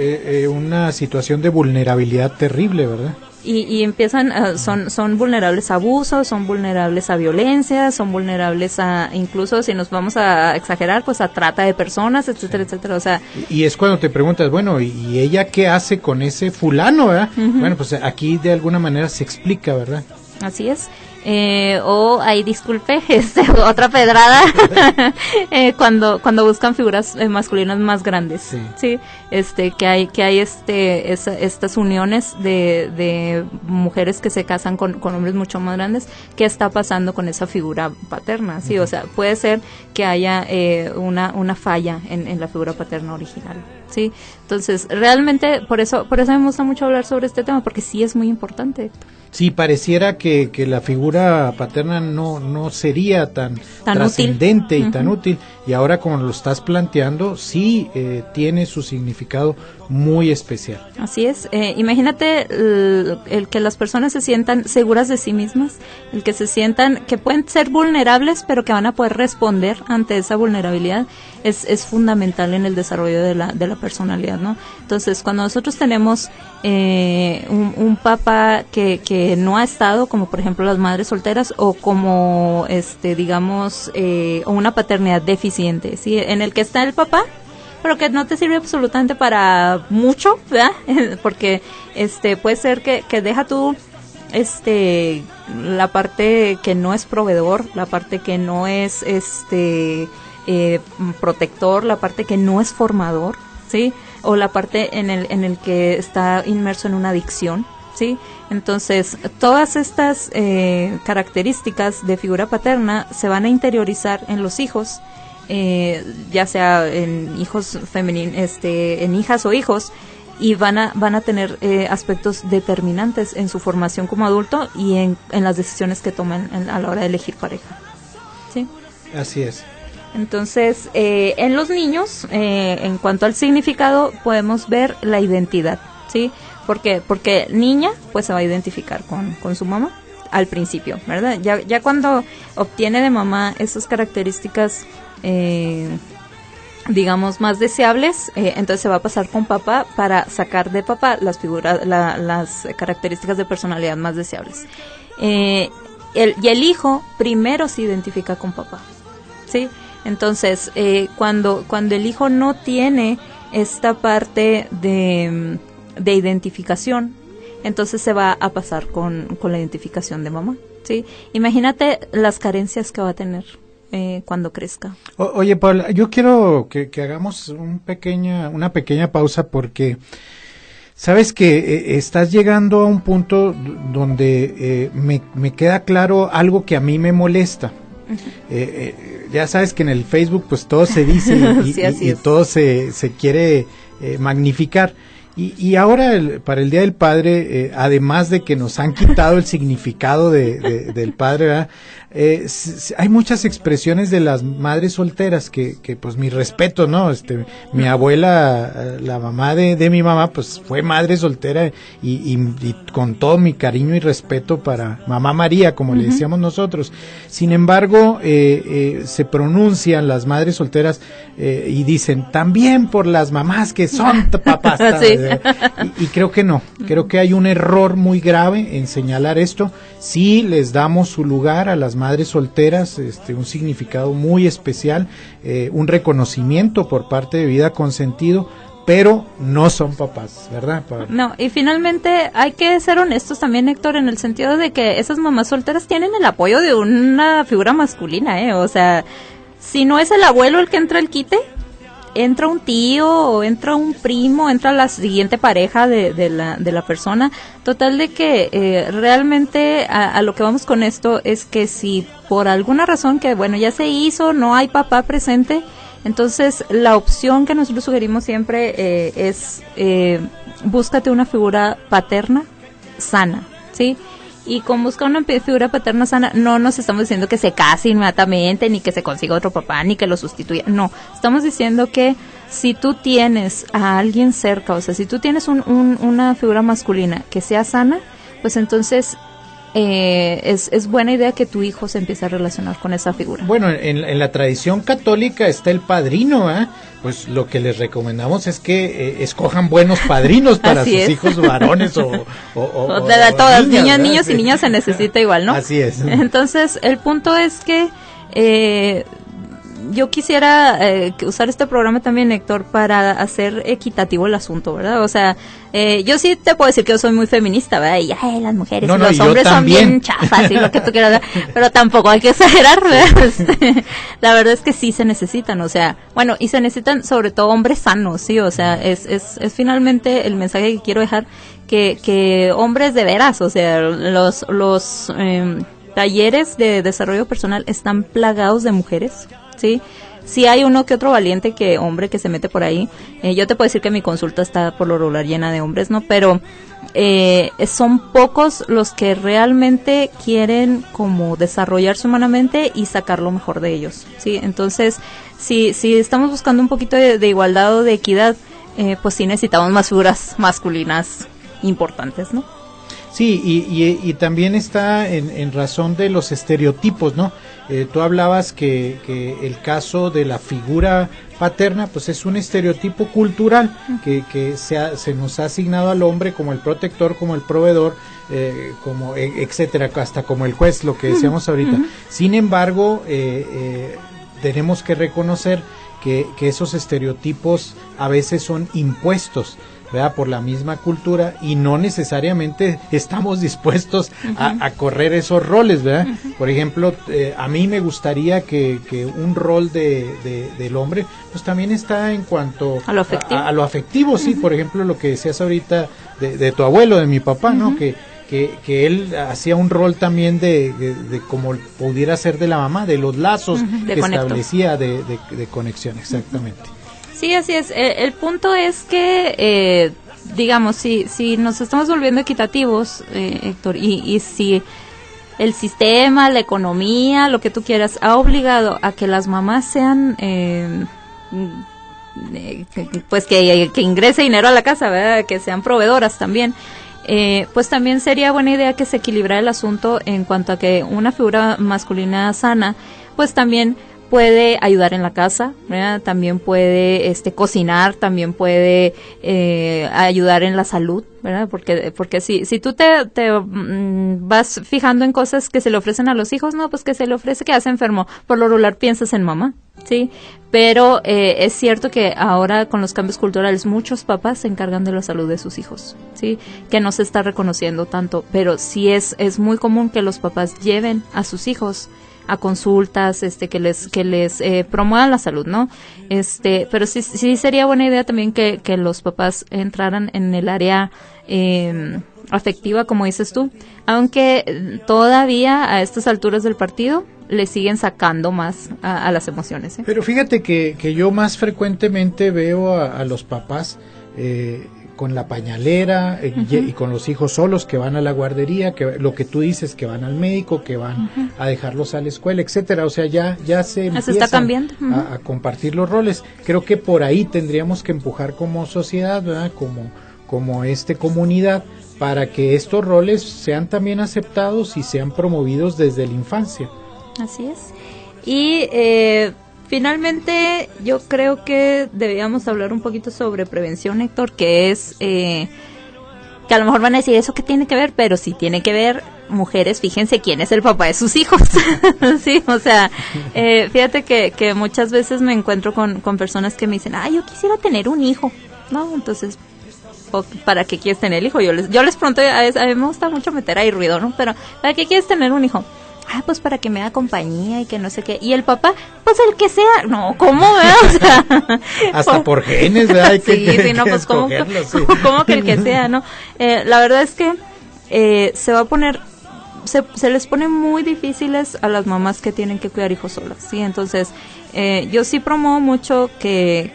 una situación de vulnerabilidad terrible, ¿verdad?
Y empiezan, son vulnerables a abusos, son vulnerables a violencia, son vulnerables a, incluso si nos vamos a exagerar, pues a trata de personas, etcétera, etcétera. O sea,
y es cuando te preguntas, bueno, ¿y ella qué hace con ese fulano, verdad? Uh-huh. Bueno, pues aquí de alguna manera se explica, ¿verdad?
Así es. Ahí disculpe, otra pedrada cuando buscan figuras masculinas más grandes, sí, que hay estas uniones de mujeres que se casan con hombres mucho más grandes. ¿Qué está pasando con esa figura paterna? Sí, o sea, puede ser que haya una falla en la figura paterna original. Sí, entonces realmente por eso me gusta mucho hablar sobre este tema, porque sí es muy importante.
Sí, pareciera que la figura paterna no sería tan trascendente y tan útil, y ahora como lo estás planteando, sí tiene su significado muy especial.
Así es. Imagínate el que las personas se sientan seguras de sí mismas, el que se sientan que pueden ser vulnerables, pero que van a poder responder ante esa vulnerabilidad, es fundamental en el desarrollo de la personalidad, ¿no? Entonces, cuando nosotros tenemos un papá que no ha estado, como por ejemplo las madres solteras, o como digamos o una paternidad deficiente, ¿sí? En el que está el papá, pero que no te sirve absolutamente para mucho, ¿verdad? Porque puede ser que deja tú la parte que no es proveedor, la parte que no es protector, la parte que no es formador, ¿sí? O la parte en el que está inmerso en una adicción, ¿sí? Entonces, todas estas características de figura paterna se van a interiorizar en los hijos, ya sea en hijos femeninos, en hijas o hijos, y van a tener aspectos determinantes en su formación como adulto y en las decisiones que toman a la hora de elegir pareja, ¿sí?
Así es.
Entonces, en los niños, en cuanto al significado, podemos ver la identidad, ¿sí? ¿Por qué? Porque niña, pues se va a identificar con su mamá al principio, ¿verdad? Ya cuando obtiene de mamá esas características, digamos, más deseables, entonces se va a pasar con papá para sacar de papá las características de personalidad más deseables. Y el hijo primero se identifica con papá, ¿sí? Entonces, cuando el hijo no tiene esta parte de identificación, entonces se va a pasar con la identificación de mamá, ¿sí? Imagínate las carencias que va a tener cuando crezca.
Oye, Paula, yo quiero que hagamos una pequeña pausa, porque sabes que estás llegando a un punto donde me queda claro algo que a mí me molesta. Ya sabes que en el Facebook pues todo se dice y todo se quiere magnificar. Y ahora para el Día del Padre, además de que nos han quitado el significado del padre, ¿verdad? Hay muchas expresiones de las madres solteras que pues mi respeto, ¿no? Mi abuela, la mamá de mi mamá, pues fue madre soltera y con todo mi cariño y respeto para Mamá María, como le decíamos nosotros. Sin embargo, se pronuncian las madres solteras y dicen también por las mamás que son papás. Sí. Y creo que no, creo que hay un error muy grave en señalar esto. Sí les damos su lugar a las madres solteras, un significado muy especial, un reconocimiento por parte de Vida con Sentido, pero no son papás, ¿verdad, Pablo?
No, y finalmente hay que ser honestos también, Héctor, en el sentido de que esas mamás solteras tienen el apoyo de una figura masculina, o sea, si no es el abuelo el que entra al quite, entra un tío o entra un primo, entra la siguiente pareja de la persona. Total de que realmente a lo que vamos con esto es que si por alguna razón que bueno ya se hizo, no hay papá presente, entonces la opción que nosotros sugerimos siempre es búscate una figura paterna sana, ¿sí? Y con buscar una figura paterna sana, no nos estamos diciendo que se case inmediatamente, ni que se consiga otro papá, ni que lo sustituya. No, estamos diciendo que si tú tienes a alguien cerca, o sea, si tú tienes una figura masculina que sea sana, pues entonces es buena idea que tu hijo se empiece a relacionar con esa figura.
Bueno, en la tradición católica está el padrino, pues lo que les recomendamos es que escojan buenos padrinos para sus hijos varones o
de todas, niños y niñas se necesita igual, ¿no?
Así es.
Entonces, el punto es que yo quisiera usar este programa también, Héctor, para hacer equitativo el asunto, ¿verdad? O sea, yo sí te puedo decir que yo soy muy feminista, ¿verdad? Y las mujeres y los hombres son bien chafas y lo que tú quieras, ¿verdad? Pero tampoco hay que exagerar, ¿verdad? La verdad es que sí se necesitan, o sea, bueno, y se necesitan sobre todo hombres sanos, ¿sí? O sea, es finalmente el mensaje que quiero dejar, que hombres de veras, o sea, los talleres de desarrollo personal están plagados de mujeres, ¿sí? Sí hay uno que otro valiente hombre que se mete por ahí. Yo te puedo decir que mi consulta está por lo regular llena de hombres, ¿no? Pero son pocos los que realmente quieren como desarrollarse humanamente y sacar lo mejor de ellos, ¿sí? Entonces, si estamos buscando un poquito de igualdad o de equidad, pues sí necesitamos más figuras masculinas importantes, ¿no?
Sí, y también está en razón de los estereotipos, ¿no? Tú hablabas que el caso de la figura paterna, pues es un estereotipo cultural que se nos ha asignado al hombre como el protector, como el proveedor, como etcétera, hasta como el juez, lo que decíamos ahorita. Sin embargo, tenemos que reconocer que esos estereotipos a veces son impuestos, ¿verdad?, por la misma cultura, y no necesariamente estamos dispuestos a correr esos roles, ¿verdad? Por ejemplo, a mí me gustaría que un rol del hombre pues también está en cuanto
a lo afectivo,
a lo afectivo, sí. Por ejemplo, lo que decías ahorita de tu abuelo, de mi papá, ¿no? Que él hacía un rol también de como pudiera ser de la mamá, de los lazos que establecía de conexión, exactamente.
Sí, así es. El punto es que, digamos, si nos estamos volviendo equitativos, Héctor, y si el sistema, la economía, lo que tú quieras, ha obligado a que las mamás sean, pues que ingrese dinero a la casa, ¿verdad?, que sean proveedoras también, pues también sería buena idea que se equilibrara el asunto en cuanto a que una figura masculina sana, pues también puede ayudar en la casa, ¿verdad? También puede cocinar, también puede ayudar en la salud, ¿verdad? Porque si tú te vas fijando en cosas que se le ofrecen a los hijos, no, pues que se le ofrece que hace enfermo, por lo regular piensas en mamá, ¿sí? Pero es cierto que ahora con los cambios culturales muchos papás se encargan de la salud de sus hijos, ¿sí? Que no se está reconociendo tanto, pero sí es muy común que los papás lleven a sus hijos a consultas, que les promuevan la salud, ¿no? Pero sí sería buena idea también que los papás entraran en el área afectiva, como dices tú, aunque todavía a estas alturas del partido le siguen sacando más a las emociones, ¿eh?
Pero fíjate que yo más frecuentemente veo a los papás con la pañalera y con los hijos solos que van a la guardería, que lo que tú dices, que van al médico, que van a dejarlos a la escuela, etcétera. O sea, ya se
está cambiando
a compartir los roles. Creo que por ahí tendríamos que empujar como sociedad, ¿verdad?, como comunidad, para que estos roles sean también aceptados y sean promovidos desde la infancia.
Así es. Y finalmente, yo creo que deberíamos hablar un poquito sobre prevención, Héctor, que es, que a lo mejor van a decir, ¿eso qué tiene que ver? Pero sí tiene que ver, mujeres, fíjense quién es el papá de sus hijos. Sí, o sea, fíjate que muchas veces me encuentro con personas que me dicen, yo quisiera tener un hijo, ¿no? Entonces, ¿para qué quieres tener el hijo? Yo les pregunto, a mí me gusta mucho meter ahí ruido, ¿no? Pero, ¿para qué quieres tener un hijo? Pues para que me haga compañía y que no sé qué. Y el papá, pues el que sea. No, ¿cómo, verdad? O sea,
hasta por genes, ¿verdad? Hay
sí, no, pues ¿cómo que el que sea, no? La verdad es que se va a poner, se les pone muy difíciles a las mamás que tienen que cuidar hijos solas, ¿sí? Entonces, yo sí promuevo mucho que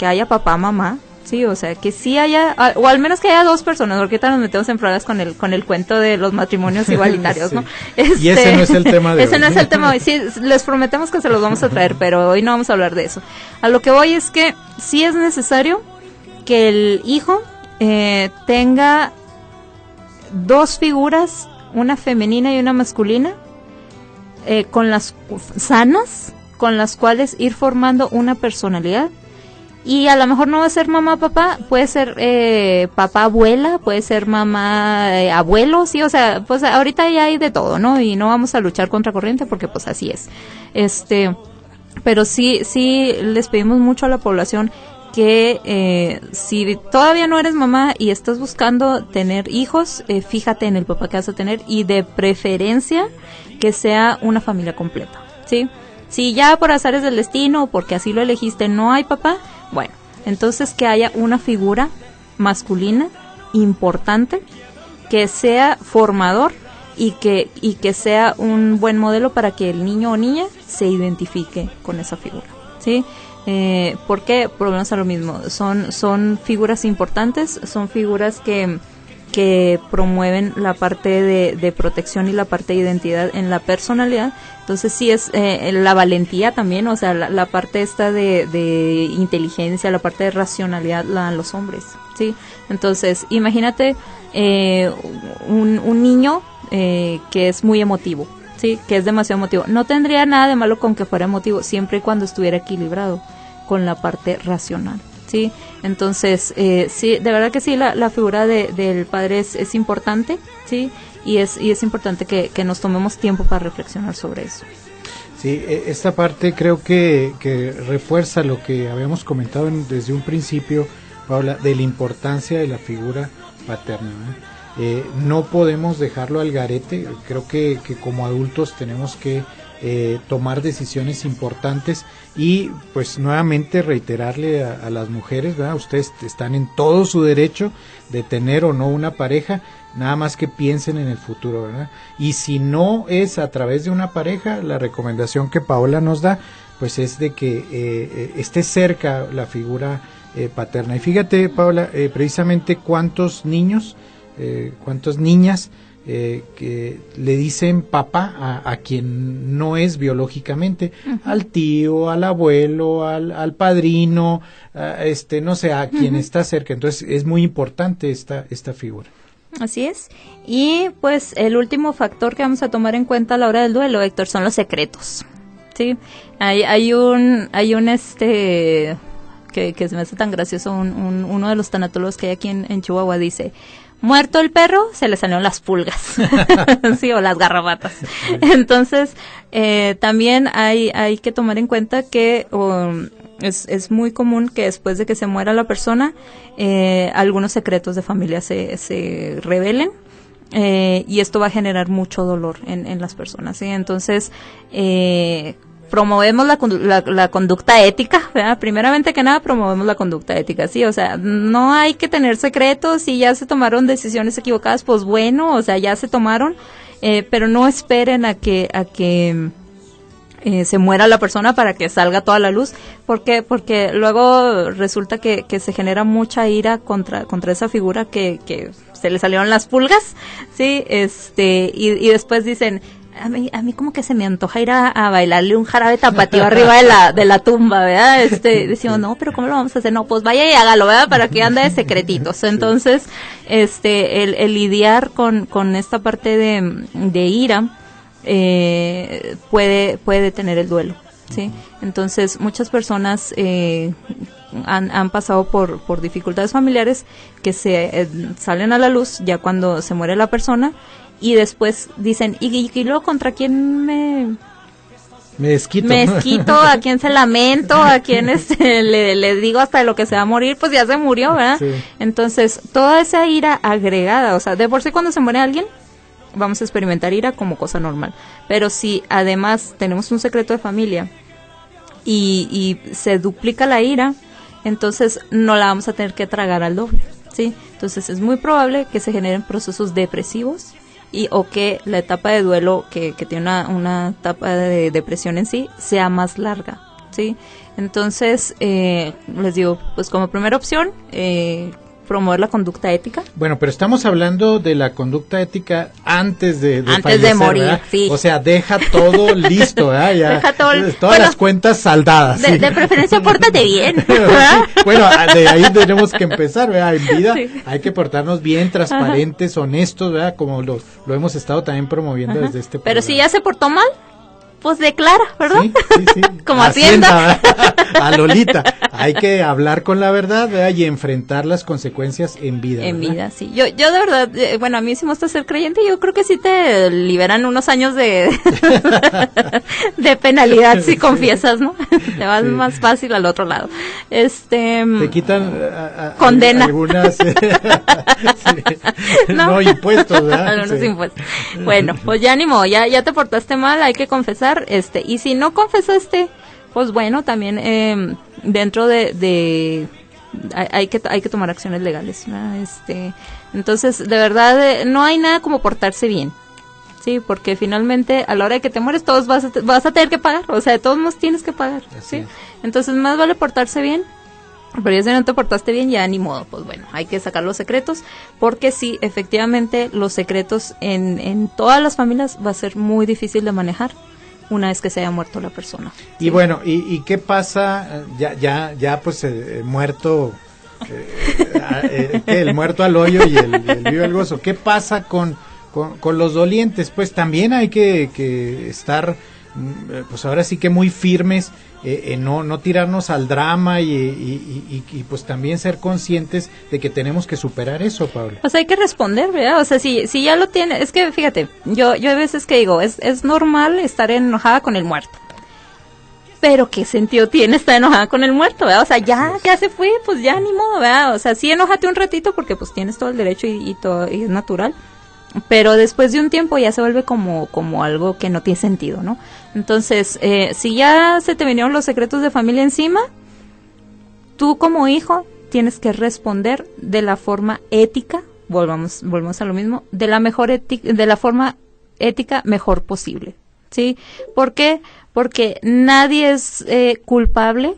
haya papá, mamá, sí, o sea, que sí haya, o al menos que haya dos personas, porque ahorita nos metemos en problemas con el cuento de los matrimonios igualitarios, sí, ¿no?
Y ese no es el tema de hoy.
Ese no es el tema de hoy. Sí, les prometemos que se los vamos a traer, pero hoy no vamos a hablar de eso. A lo que voy es que sí es necesario que el hijo tenga dos figuras, una femenina y una masculina, con las sanas, con las cuales ir formando una personalidad. Y a lo mejor no va a ser mamá, papá, puede ser papá, abuela, puede ser mamá, abuelo, sí, o sea, pues ahorita ya hay de todo, ¿no? Y no vamos a luchar contra corriente porque pues así es. Pero sí les pedimos mucho a la población que si todavía no eres mamá y estás buscando tener hijos, fíjate en el papá que vas a tener y de preferencia que sea una familia completa, ¿sí? Si ya por azares del destino o porque así lo elegiste no hay papá, bueno, entonces que haya una figura masculina importante que sea formador y que sea un buen modelo para que el niño o niña se identifique con esa figura, ¿sí? ¿Por qué? Volvemos a lo mismo, son figuras importantes, son figuras que que promueven la parte de protección y la parte de identidad en la personalidad. Entonces sí es la valentía también, o sea, la parte esta de inteligencia, la parte de racionalidad la dan los hombres, ¿sí? Entonces, imagínate un niño que es muy emotivo, ¿sí? Que es demasiado emotivo. No tendría nada de malo con que fuera emotivo, siempre y cuando estuviera equilibrado con la parte racional, ¿sí? Entonces, sí, de verdad que sí, la figura del padre es importante, ¿sí? Y es importante que nos tomemos tiempo para reflexionar sobre eso.
Sí, esta parte creo que refuerza lo que habíamos comentado desde un principio, Paula, de la importancia de la figura paterna, ¿eh? No podemos dejarlo al garete. Creo que como adultos tenemos que tomar decisiones importantes y pues nuevamente reiterarle a las mujeres, ¿verdad? Ustedes están en todo su derecho de tener o no una pareja, nada más que piensen en el futuro, ¿verdad? Y si no es a través de una pareja, la recomendación que Paola nos da pues es de que esté cerca la figura paterna. Y fíjate, Paola, precisamente cuántos niños, cuántas niñas que le dicen papá a quien no es biológicamente, al tío, al abuelo, al padrino, no sé, a quien está cerca. Entonces es muy importante esta figura.
Así es. Y pues el último factor que vamos a tomar en cuenta a la hora del duelo, Héctor, son los secretos. Sí, hay un que se me hace tan gracioso, uno de los tanatólogos que hay aquí en Chihuahua dice: muerto el perro, se le salieron las pulgas, sí, o las garrapatas. Entonces, también hay que tomar en cuenta que es muy común que después de que se muera la persona, algunos secretos de familia se revelen, y esto va a generar mucho dolor en las personas, ¿sí? Entonces, promovemos la conducta ética, ¿verdad? Primeramente que nada, promovemos la conducta ética, sí, o sea, no hay que tener secretos. Si ya se tomaron decisiones equivocadas, pues bueno, o sea, ya se tomaron, pero no esperen a que se muera la persona para que salga toda la luz. ¿Por qué? Porque luego resulta que se genera mucha ira contra esa figura que se le salieron las pulgas, sí, y después dicen: a mí como que se me antoja ir a bailarle un jarabe tapatío arriba de la tumba, ¿verdad? Decimos, no, pero ¿cómo lo vamos a hacer? No, pues vaya y hágalo, ¿verdad? Para que ande de secretitos. Entonces, el lidiar con esta parte de ira, puede detener el duelo, ¿sí? Entonces, muchas personas, han pasado por dificultades familiares que se salen a la luz ya cuando se muere la persona. Y después dicen, ¿y luego contra quién me desquito? ¿A quién se lamento? ¿A quién le digo hasta de lo que se va a morir? Pues ya se murió, ¿verdad? Sí. Entonces, toda esa ira agregada, o sea, de por sí cuando se muere alguien, vamos a experimentar ira como cosa normal. Pero si además tenemos un secreto de familia y se duplica la ira, entonces no la vamos a tener que tragar al doble, ¿sí? Entonces es muy probable que se generen procesos depresivos o que la etapa de duelo que tiene una etapa de depresión en sí sea más larga, ¿sí? Entonces, les digo, pues como primera opción, promover la conducta ética.
Bueno, pero estamos hablando de la conducta ética antes de fallecer,
de morir,
¿verdad?
Sí.
O sea, deja todo listo, ¿verdad? Ya,
deja
todas las cuentas saldadas.
De preferencia, pórtate bien, ¿verdad?
Bueno, de ahí tenemos que empezar, ¿verdad? En vida hay que portarnos bien, transparentes, honestos, ¿verdad? Como lo hemos estado también promoviendo desde este programa.
Pero si ya se portó mal, pues declara, ¿verdad?
Sí.
Como Hacienda.
A Lolita. Hay que hablar con la verdad, ¿verdad? Y enfrentar las consecuencias en vida.
En vida, sí. Yo de verdad, bueno, a mí sí me gusta ser creyente. Yo creo que sí te liberan unos años de penalidad si confiesas, ¿no? Te vas más fácil al otro lado.
Te quitan
condena.
Algunas no, impuestos, ¿verdad?
Algunos impuestos. Bueno, pues ya ni modo, ya te portaste mal, hay que confesar, y si no confesaste, pues bueno, también dentro de hay que tomar acciones legales, ¿no? Entonces, de verdad, no hay nada como portarse bien, sí, porque finalmente a la hora de que te mueres todos vas a tener que pagar, o sea, de todos modos tienes que pagar, sí. Entonces, más vale portarse bien pero ya si no te portaste bien, ya ni modo, pues bueno, hay que sacar los secretos, porque sí, efectivamente, los secretos en todas las familias va a ser muy difícil de manejar una vez que se haya muerto la persona.
Y ¿sí? Bueno, ¿y qué pasa? Ya pues muerto, el muerto al hoyo y el vivo al gozo. ¿Qué pasa con los dolientes? Pues también hay que estar, pues ahora sí que muy firmes, no tirarnos al drama y pues también ser conscientes de que tenemos que superar eso, Paula.
O sea, hay que responder, ¿verdad? O sea, si ya lo tiene, es que fíjate, yo hay veces que digo, es normal estar enojada con el muerto. Pero ¿qué sentido tiene estar enojada con el muerto, verdad? O sea, ya se fue, pues ya ni modo, ¿verdad? O sea, sí enójate un ratito porque pues tienes todo el derecho y todo, y es natural. Pero después de un tiempo ya se vuelve como algo que no tiene sentido, ¿no? Entonces, si ya se te vinieron los secretos de familia encima, tú como hijo tienes que responder de la forma ética, volvamos a lo mismo, de la forma ética mejor posible, ¿sí? ¿Por qué? Porque nadie es culpable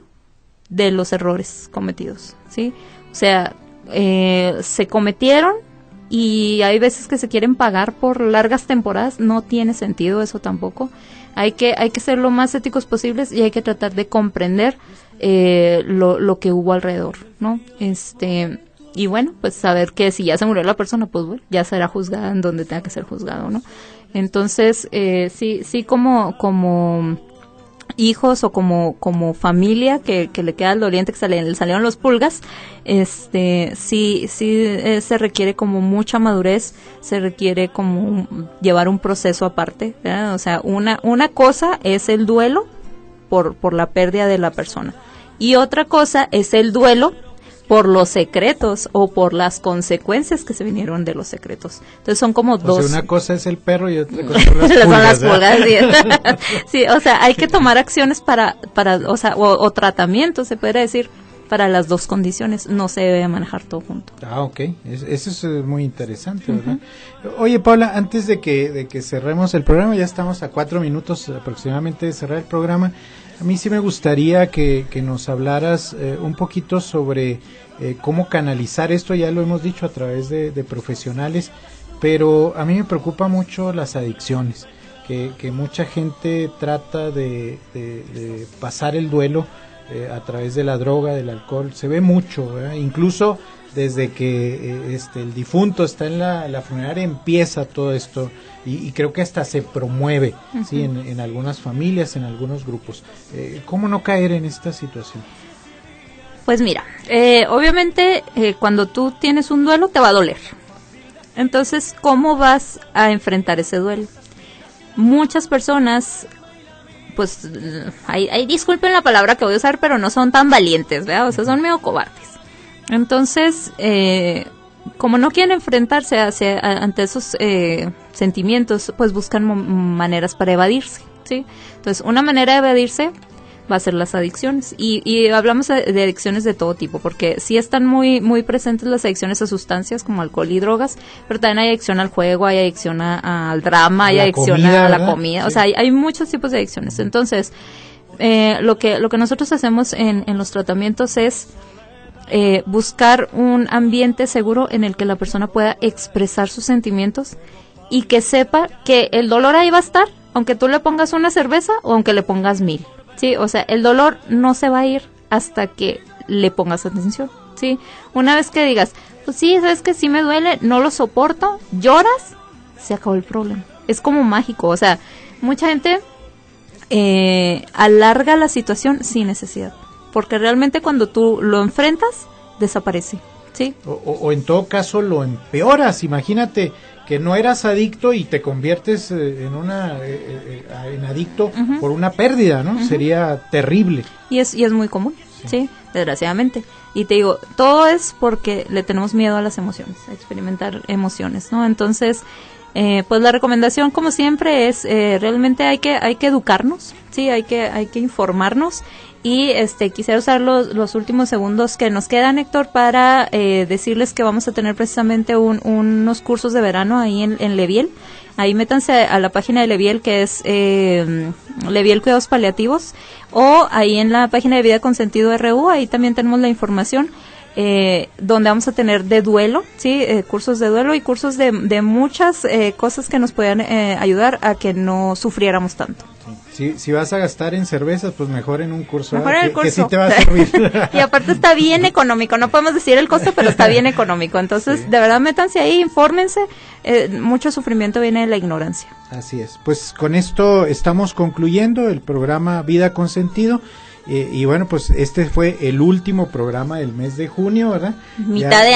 de los errores cometidos, ¿sí? O sea, se cometieron, y hay veces que se quieren pagar por largas temporadas, no tiene sentido eso tampoco. Hay que ser lo más éticos posibles y hay que tratar de comprender lo que hubo alrededor, ¿no? Y bueno, pues saber que si ya se murió la persona, pues bueno, ya será juzgada en donde tenga que ser juzgado, ¿no? Entonces, sí como hijos o como familia que le queda al doliente, que le salieron los pulgas, sí se requiere como mucha madurez, se requiere como llevar un proceso aparte, ¿verdad? O sea, una cosa es el duelo por la pérdida de la persona, y otra cosa es el duelo por los secretos o por las consecuencias que se vinieron de los secretos. Entonces son como dos.
O sea, una cosa es el perro y otra cosa son las pulgas.
Sí, o sea, hay que tomar acciones para o sea, o tratamiento, se podría decir, para las dos condiciones. No se debe manejar todo junto.
Ah, ok. Eso es muy interesante, ¿verdad? Oye, Paula, antes de que cerremos el programa, ya estamos a 4 minutos aproximadamente de cerrar el programa. A mí sí me gustaría que nos hablaras un poquito sobre cómo canalizar esto. Ya lo hemos dicho a través de profesionales, pero a mí me preocupa mucho las adicciones, que mucha gente trata de pasar el duelo a través de la droga, del alcohol. Se ve mucho, ¿verdad? Incluso desde que el difunto está en la funeraria empieza todo esto, y creo que hasta se promueve, uh-huh. ¿Sí? En algunas familias, en algunos grupos. ¿Cómo no caer en esta situación?
Pues mira, obviamente cuando tú tienes un duelo te va a doler. Entonces, ¿cómo vas a enfrentar ese duelo? Muchas personas, pues, disculpen la palabra que voy a usar, pero no son tan valientes, ¿verdad? O sea, son medio cobardes. Entonces, como no quieren enfrentarse ante esos sentimientos, pues buscan maneras para evadirse, ¿sí? Entonces, una manera de evadirse va a ser las adicciones. Y hablamos de adicciones de todo tipo, porque sí están muy, muy presentes las adicciones a sustancias como alcohol y drogas, pero también hay adicción al juego, hay adicción al drama, hay adicción a la comida, sí. O sea, hay muchos tipos de adicciones. Entonces, lo que nosotros hacemos en los tratamientos es buscar un ambiente seguro en el que la persona pueda expresar sus sentimientos y que sepa que el dolor ahí va a estar, aunque tú le pongas una cerveza o aunque le pongas 1000, ¿sí? O sea, el dolor no se va a ir hasta que le pongas atención, ¿sí? Una vez que digas, pues sí, sabes que sí me duele, no lo soporto, lloras, se acabó el problema. Es como mágico, o sea, mucha gente alarga la situación sin necesidad, porque realmente cuando tú lo enfrentas, desaparece, ¿sí?
O en todo caso lo empeoras. Imagínate que no eras adicto y te conviertes en adicto, uh-huh. por una pérdida, ¿no? Uh-huh. Sería terrible.
Y es muy común, ¿sí? Desgraciadamente. Y te digo, todo es porque le tenemos miedo a las emociones, a experimentar emociones, ¿no? Entonces, pues la recomendación, como siempre, es realmente hay que educarnos, sí, hay que informarnos. Y quisiera usar los últimos segundos que nos quedan, Héctor, para decirles que vamos a tener precisamente unos cursos de verano ahí en Leviel. ahí métanse a la página de Leviel, que es Leviel Cuidados Paliativos, o ahí en la página de Vida con Sentido RU, ahí también tenemos la información, donde vamos a tener de duelo, ¿sí? Cursos de duelo y cursos de muchas cosas que nos puedan ayudar a que no sufriéramos tanto.
Si vas a gastar en cervezas, pues mejor en un curso,
mejor en el curso.
Que sí te va a servir.
Y aparte está bien económico, no podemos decir el costo, pero está bien económico. Entonces, sí, de verdad, métanse ahí, infórmense. Mucho sufrimiento viene de la ignorancia.
Así es. Pues con esto estamos concluyendo el programa Vida con Sentido. Y bueno, pues este fue el último programa del mes de junio, ¿verdad?
Mitad de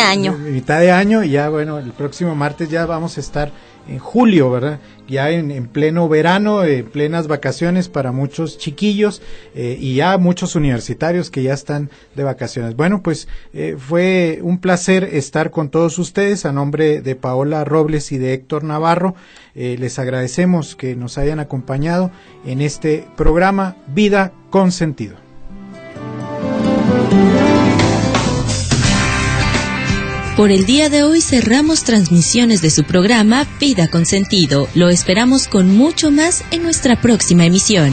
año.
Y ya, bueno, el próximo martes ya vamos a estar en julio, ¿verdad? Ya en pleno verano, plenas vacaciones para muchos chiquillos y ya muchos universitarios que ya están de vacaciones. Bueno, pues fue un placer estar con todos ustedes. A nombre de Paola Robles y de Héctor Navarro, les agradecemos que nos hayan acompañado en este programa Vida con Sentido.
Por el día de hoy cerramos transmisiones de su programa Vida con Sentido. Lo esperamos con mucho más en nuestra próxima emisión.